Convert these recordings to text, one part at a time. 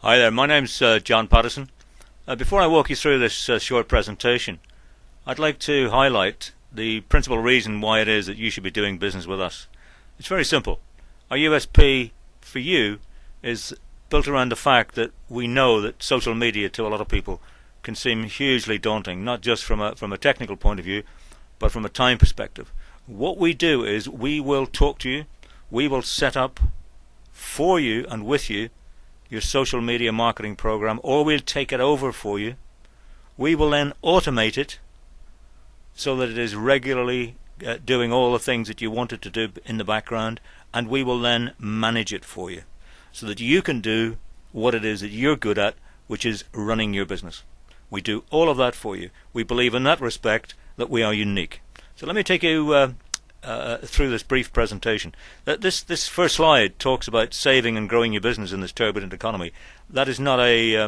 Hi there, my name's John Patterson. Before I walk you through this short presentation, I'd like to highlight the principal reason why it is that you should be doing business with us. It's very simple. Our USP for you is built around the fact that we know that social media to a lot of people can seem hugely daunting, not just from a technical point of view, but from a time perspective. What we do is we will talk to you, we will set up for you and with you your social media marketing program, or we'll take it over for you. We will then automate it so that it is regularly doing all the things that you want it to do in the background, and we will then manage it for you so that you can do what it is that you're good at, which is running your business. We do all of that for you. We believe in that respect that we are unique. So let me take you through this brief presentation. This first slide talks about saving and growing your business in this turbulent economy. That is not a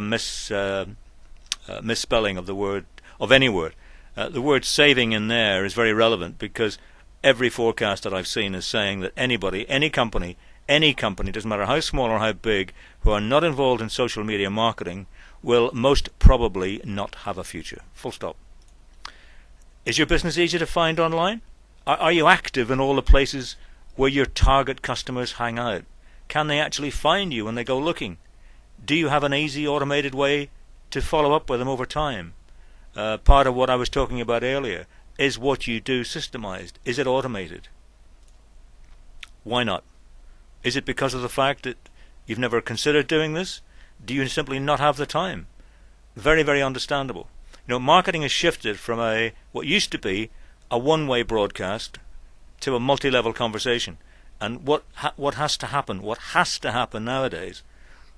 misspelling of the word, of any word. The word saving in there is very relevant because every forecast that I've seen is saying that anybody, any company, doesn't matter how small or how big, who are not involved in social media marketing will most probably not have a future. Full stop. Is your business easy to find online? Are you active in all the places where your target customers hang out? Can they actually find you when they go looking? Do you have an easy automated way to follow up with them over time? Part of what I was talking about earlier, is what you do systemized? Is it automated? Why not? Is it because of the fact that you've never considered doing this? Do you simply not have the time? Very, very understandable. You know, marketing has shifted from what used to be a one-way broadcast to a multi-level conversation. And what has to happen nowadays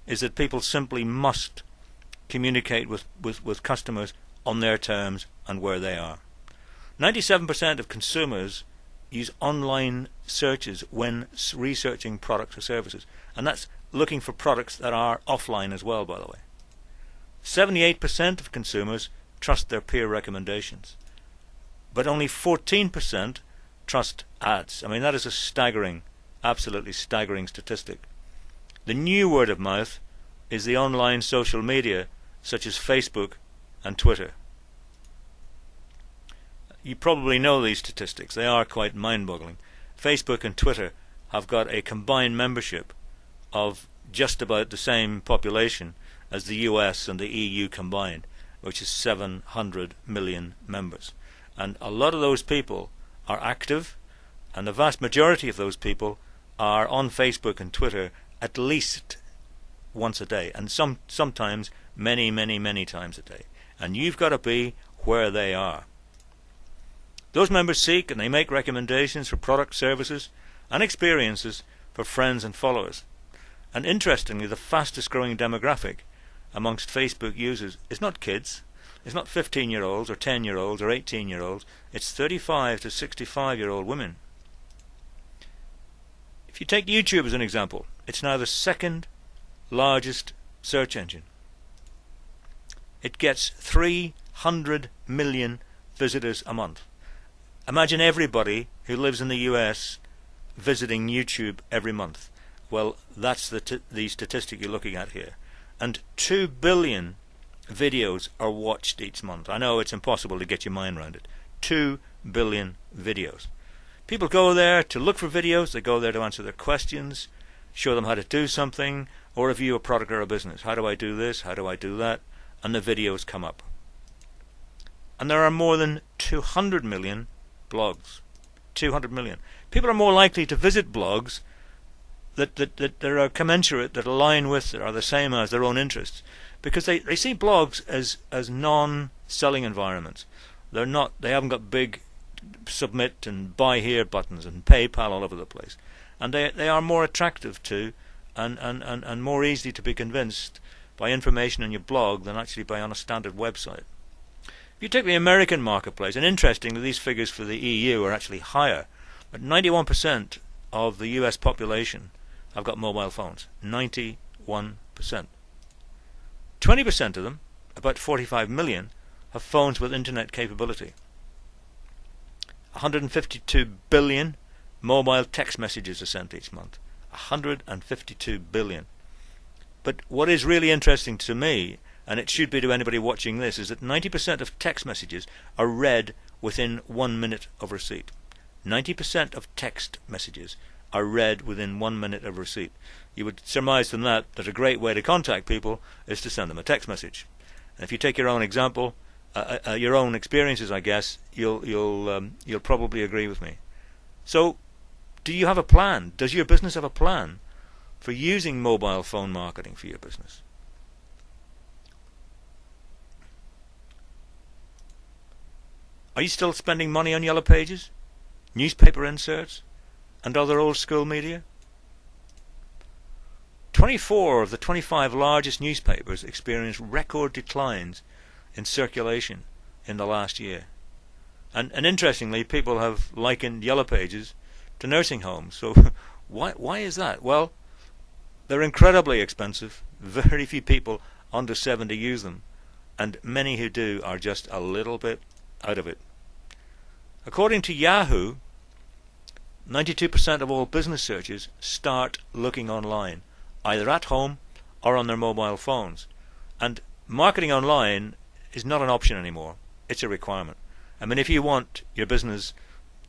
is that people simply must communicate with customers on their terms and where they are. 97% of consumers use online searches when researching products or services, and that's looking for products that are offline as well, by the way. 78% of consumers trust their peer recommendations, but only 14% trust ads. I mean, that is a staggering, absolutely staggering statistic. The new word of mouth is the online social media such as Facebook and Twitter. You probably know these statistics. They are quite mind-boggling. Facebook and Twitter have got a combined membership of just about the same population as the US and the EU combined, which is 700 million members. And a lot of those people are active, and the vast majority of those people are on Facebook and Twitter at least once a day, and sometimes many, many, many times a day. And you've got to be where they are. Those members seek and they make recommendations for products, services and experiences for friends and followers. And interestingly, the fastest growing demographic amongst Facebook users is not kids, it's not 15-year-olds or 10-year-olds or 18-year-olds, it's 35 to 65-year-old women. If you take YouTube as an example, it's now the second largest search engine. It gets 300 million visitors a month. Imagine everybody who lives in the US visiting YouTube every month. Well, that's the statistic you're looking at here. And 2 billion videos are watched each month. I know it's impossible to get your mind around it. 2 billion videos. People go there to look for videos, they go there to answer their questions, show them how to do something, or review a product or a business. How do I do this? How do I do that? And the videos come up. And there are more than 200 million blogs. 200 million. People are more likely to visit blogs that are commensurate, that align with, that are the same as their own interests, because they see blogs as non-selling environments. They haven't got big submit and buy here buttons and PayPal all over the place, and they are more attractive to and more easy to be convinced by information in your blog than actually by on a standard website. If you take the American marketplace, and interestingly these figures for the EU are actually higher, but 91% of the US population have got mobile phones. 91%. 20% of them, about 45 million, have phones with internet capability. 152 billion mobile text messages are sent each month. 152 billion. But what is really interesting to me, and it should be to anybody watching this, is that 90% of text messages are read within 1 minute of receipt. 90% of text messages are read within 1 minute of receipt. You would surmise from that a great way to contact people is to send them a text message. And if you take your own example, your own experiences, I guess, you'll probably agree with me. So, do you have a plan? Does your business have a plan for using mobile phone marketing for your business? Are you still spending money on yellow pages, newspaper inserts, and other old school media? 24 of the 25 largest newspapers experienced record declines in circulation in the last year. And interestingly, people have likened yellow pages to nursing homes. So why is that? Well, they're incredibly expensive. Very few people under 70 use them, and many who do are just a little bit out of it. According to Yahoo, 92% of all business searches start looking online, either at home or on their mobile phones. And marketing online is not an option anymore. It's a requirement. I mean, if you want your business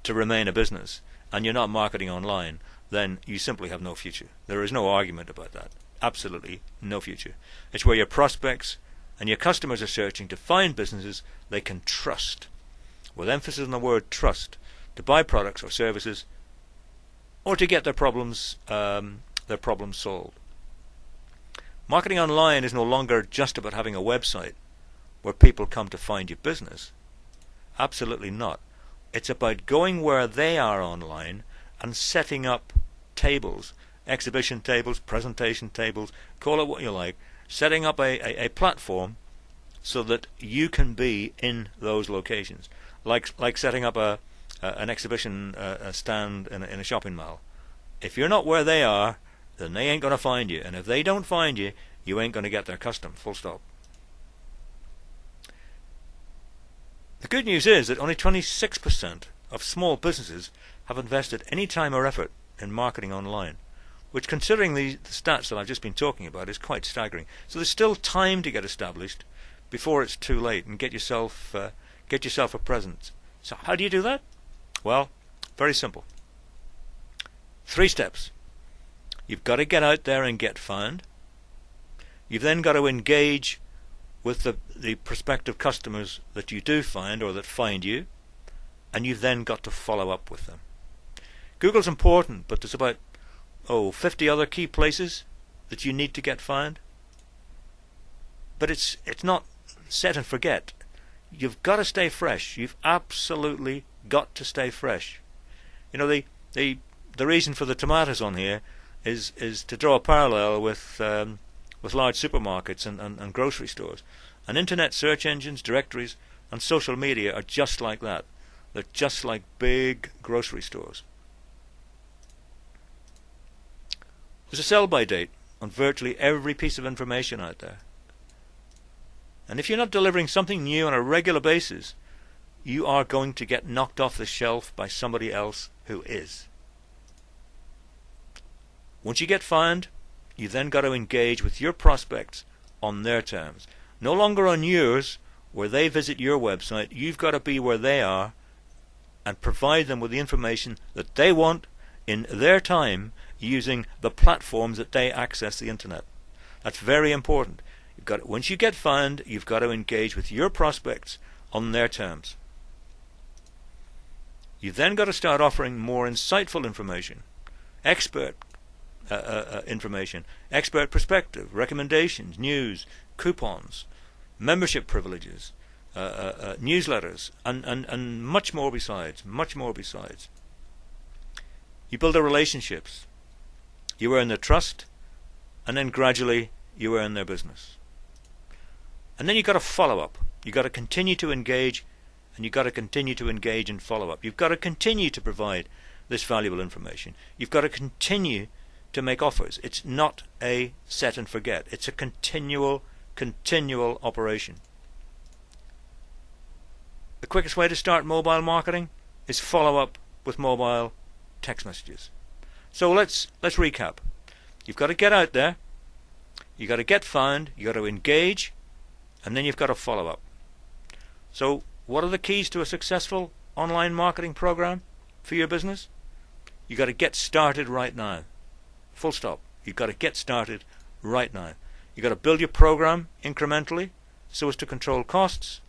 to remain a business and you're not marketing online, then you simply have no future. There is no argument about that. Absolutely no future. It's where your prospects and your customers are searching to find businesses they can trust, with emphasis on the word trust, to buy products or services, or to get their problems solved. Marketing online is no longer just about having a website where people come to find your business. Absolutely not. It's about going where they are online and setting up tables, exhibition tables, presentation tables, call it what you like, setting up a platform so that you can be in those locations. Like setting up an exhibition stand in a shopping mall. If you're not where they are, then they ain't going to find you. And if they don't find you, you ain't going to get their custom. Full stop. The good news is that only 26% of small businesses have invested any time or effort in marketing online, which, considering the stats that I've just been talking about, is quite staggering. So there's still time to get established before it's too late and get yourself a presence. So how do you do that? Well, very simple. 3 steps. You've got to get out there and get found. You've then got to engage with the prospective customers that you do find or that find you, and you've then got to follow up with them. Google's important, but there's about 50 other key places that you need to get found. But it's not set and forget. You've got to stay fresh. You've absolutely got to stay fresh. You know, the reason for the tomatoes on here is to draw a parallel with large supermarkets and grocery stores. And internet search engines, directories, and social media are just like that. They're just like big grocery stores. There's a sell-by date on virtually every piece of information out there. And if you're not delivering something new on a regular basis, you are going to get knocked off the shelf by somebody else who is. Once you get found, you then got to engage with your prospects on their terms. No longer on yours, where they visit your website. You've got to be where they are and provide them with the information that they want in their time, using the platforms that they access the internet. That's very important. Once you get found, you've got to engage with your prospects on their terms. You've then got to start offering more insightful information, expert information, expert perspective, recommendations, news, coupons, membership privileges, newsletters, and much more besides. You build the relationships. You earn their trust, and then gradually you earn their business. And then you've got to follow up. You've got to continue to engage, and you've got to continue to engage and follow up. You've got to continue to provide this valuable information. You've got to continue to make offers. It's not a set and forget. It's a continual operation. The quickest way to start mobile marketing is follow up with mobile text messages. So let's recap. You've got to get out there. You got to get found, you got to engage, and then you've got to follow up. So what are the keys to a successful online marketing program for your business? You got to get started right now. Full stop. You've got to get started right now. You've got to build your program incrementally so as to control costs.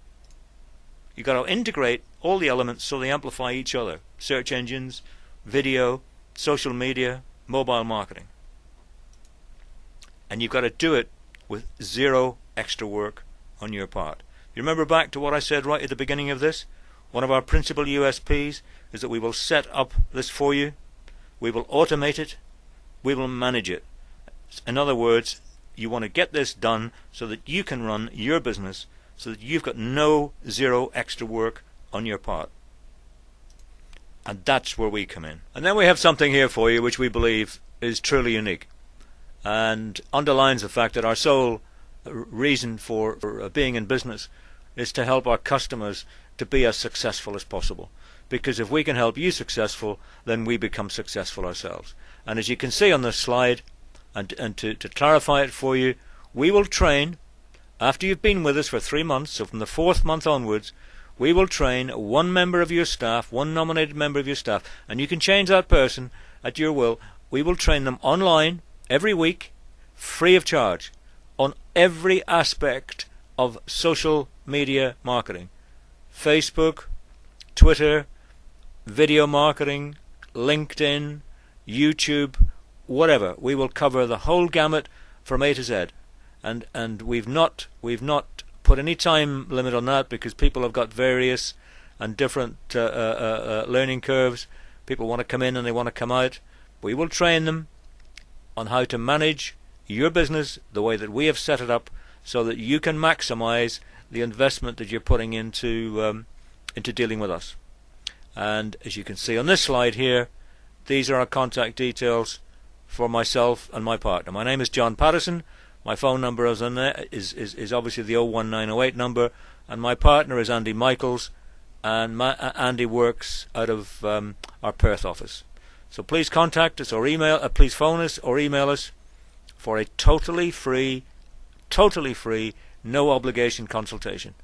You've got to integrate all the elements so they amplify each other. Search engines, video, social media, mobile marketing. And you've got to do it with zero extra work on your part. You remember back to what I said right at the beginning of this? One of our principal USPs is that we will set up this for you. We will automate it. We will manage it. In other words, you want to get this done so that you can run your business, so that you've got zero extra work on your part. And that's where we come in. And then we have something here for you which we believe is truly unique and underlines the fact that our sole reason for being in business is to help our customers to be as successful as possible. Because if we can help you successful, then we become successful ourselves. And as you can see on this slide, and to clarify it for you, we will train, after you've been with us for 3 months, so from the 4th month onwards, we will train one member of your staff, one nominated member of your staff, and you can change that person at your will. We will train them online every week, free of charge, on every aspect of social media marketing. Facebook, Twitter, video marketing, LinkedIn, YouTube, whatever. We will cover the whole gamut from A to Z. And we've not put any time limit on that because people have got various and different learning curves. People want to come in and they want to come out. We will train them on how to manage your business the way that we have set it up so that you can maximize the investment that you're putting into dealing with us. And as you can see on this slide here, these are our contact details for myself and my partner. My name is John Patterson. My phone number is on there, is obviously the 01908 number, and my partner is Andy Michaels, and Andy works out of our Perth office. So please contact us or please phone us or email us for a totally free, no obligation consultation.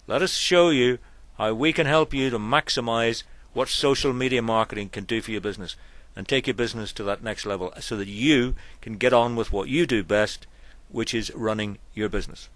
Let us show you how we can help you to maximize what social media marketing can do for your business and take your business to that next level so that you can get on with what you do best, which is running your business.